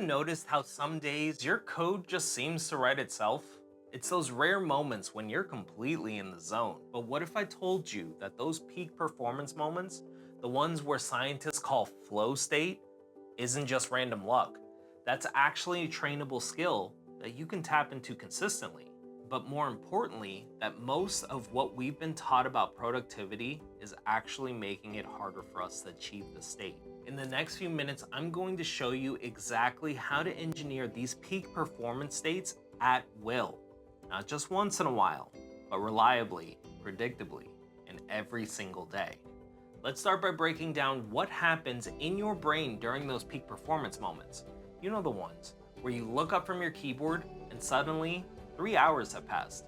noticed how some days your code just seems to write itself? It's those rare moments when you're completely in the zone. But what if I told you that those peak performance moments, the ones where scientists call flow state, isn't just random luck? That's actually a trainable skill that you can tap into consistently. But more importantly, that most of what we've been taught about productivity is actually making it harder for us to achieve the state. In the next few minutes, I'm going to show you exactly how to engineer these peak performance states at will. Not just once in a while, but reliably, predictably, and every single day. Let's start by breaking down what happens in your brain during those peak performance moments. You know the ones where you look up from your keyboard and suddenly 3 hours have passed.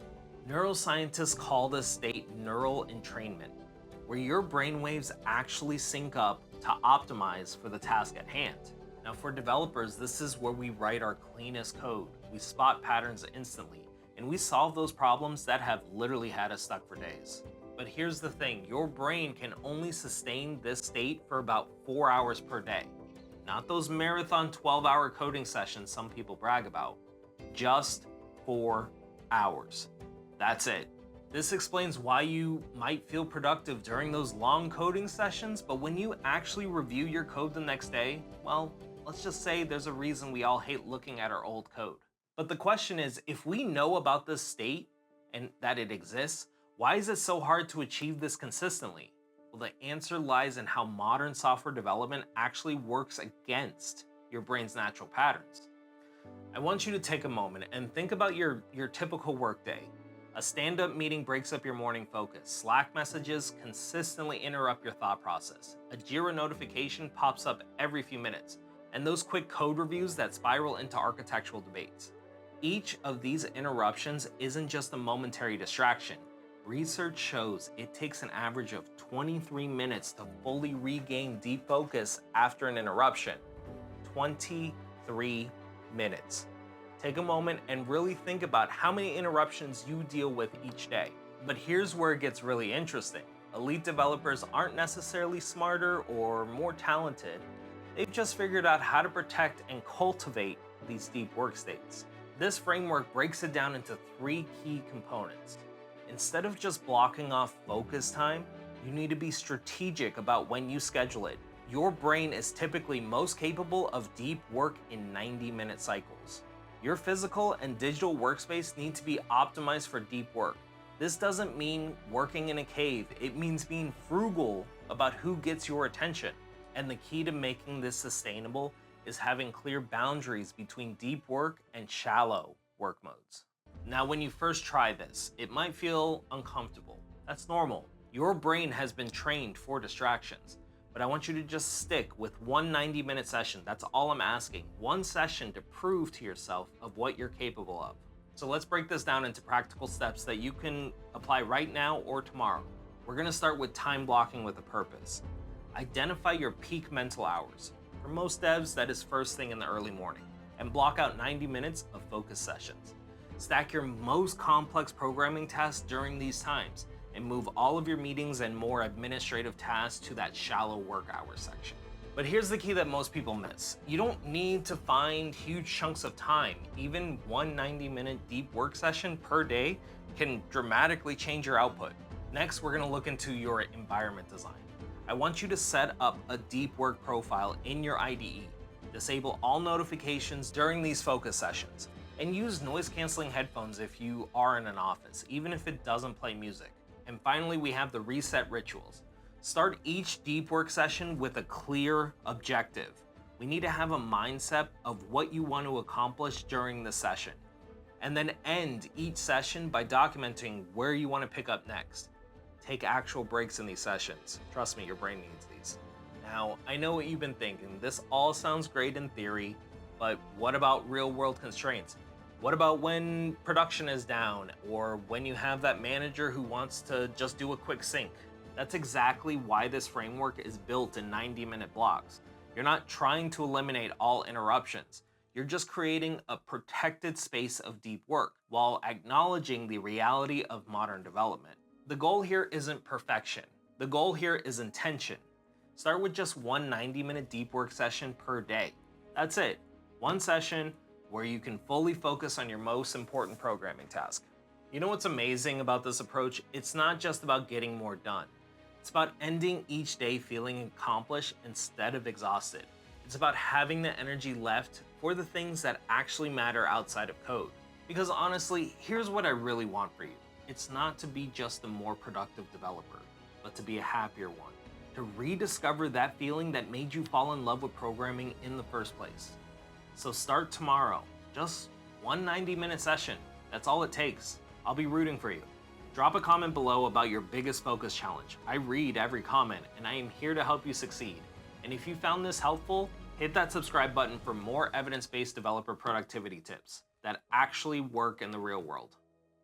Neuroscientists call this state neural entrainment, where your brainwaves actually sync up to optimize for the task at hand. Now, for developers, this is where we write our cleanest code. We spot patterns instantly, and we solve those problems that have literally had us stuck for days. But here's the thing, your brain can only sustain this state for about 4 hours per day. Not those marathon 12-hour coding sessions some people brag about. Just 4 hours. That's it. This explains why you might feel productive during those long coding sessions, but when you actually review your code the next day, well, let's just say there's a reason we all hate looking at our old code. But the question is, if we know about this state and that it exists, why is it so hard to achieve this consistently? Well, the answer lies in how modern software development actually works against your brain's natural patterns. I want you to take a moment and think about your typical workday. A stand-up meeting breaks up your morning focus. Slack messages consistently interrupt your thought process. A Jira notification pops up every few minutes. And those quick code reviews that spiral into architectural debates. Each of these interruptions isn't just a momentary distraction. Research shows it takes an average of 23 minutes to fully regain deep focus after an interruption. 23 minutes. Take a moment and really think about how many interruptions you deal with each day. But here's where it gets really interesting. Elite developers aren't necessarily smarter or more talented. They've just figured out how to protect and cultivate these deep work states. This framework breaks it down into 3 key components. Instead of just blocking off focus time, you need to be strategic about when you schedule it. Your brain is typically most capable of deep work in 90-minute cycles. Your physical and digital workspace need to be optimized for deep work. This doesn't mean working in a cave, it means being frugal about who gets your attention. And the key to making this sustainable is having clear boundaries between deep work and shallow work modes. Now, when you first try this, it might feel uncomfortable. That's normal. Your brain has been trained for distractions. But I want you to just stick with one 90-minute session. That's all I'm asking. One session to prove to yourself of what you're capable of. So let's break this down into practical steps that you can apply right now or tomorrow. We're gonna start with time blocking with a purpose. Identify your peak mental hours. For most devs, that is first thing in the early morning, and block out 90 minutes of focus sessions. Stack your most complex programming tasks during these times, and move all of your meetings and more administrative tasks to that shallow work hour section. But here's the key that most people miss. You don't need to find huge chunks of time. Even one 90-minute deep work session per day can dramatically change your output. Next, we're gonna look into your environment design. I want you to set up a deep work profile in your IDE. Disable all notifications during these focus sessions, and use noise-canceling headphones if you are in an office, even if it doesn't play music. And finally, we have the reset rituals. Start each deep work session with a clear objective. We need to have a mindset of what you want to accomplish during the session. And then end each session by documenting where you want to pick up next. Take actual breaks in these sessions. Trust me, your brain needs these. Now, I know what you've been thinking. This all sounds great in theory, but what about real-world constraints? What about when production is down, or when you have that manager who wants to just do a quick sync? That's exactly why this framework is built in 90-minute blocks. You're not trying to eliminate all interruptions. You're just creating a protected space of deep work while acknowledging the reality of modern development. The goal here isn't perfection. The goal here is intention. Start with just one 90-minute deep work session per day. That's it. One session where you can fully focus on your most important programming task. You know what's amazing about this approach? It's not just about getting more done. It's about ending each day feeling accomplished instead of exhausted. It's about having the energy left for the things that actually matter outside of code. Because honestly, here's what I really want for you. It's not to be just a more productive developer, but to be a happier one. To rediscover that feeling that made you fall in love with programming in the first place. So start tomorrow. Just one 90-minute session. That's all it takes. I'll be rooting for you. Drop a comment below about your biggest focus challenge. I read every comment and I am here to help you succeed. And if you found this helpful, hit that subscribe button for more evidence-based developer productivity tips that actually work in the real world.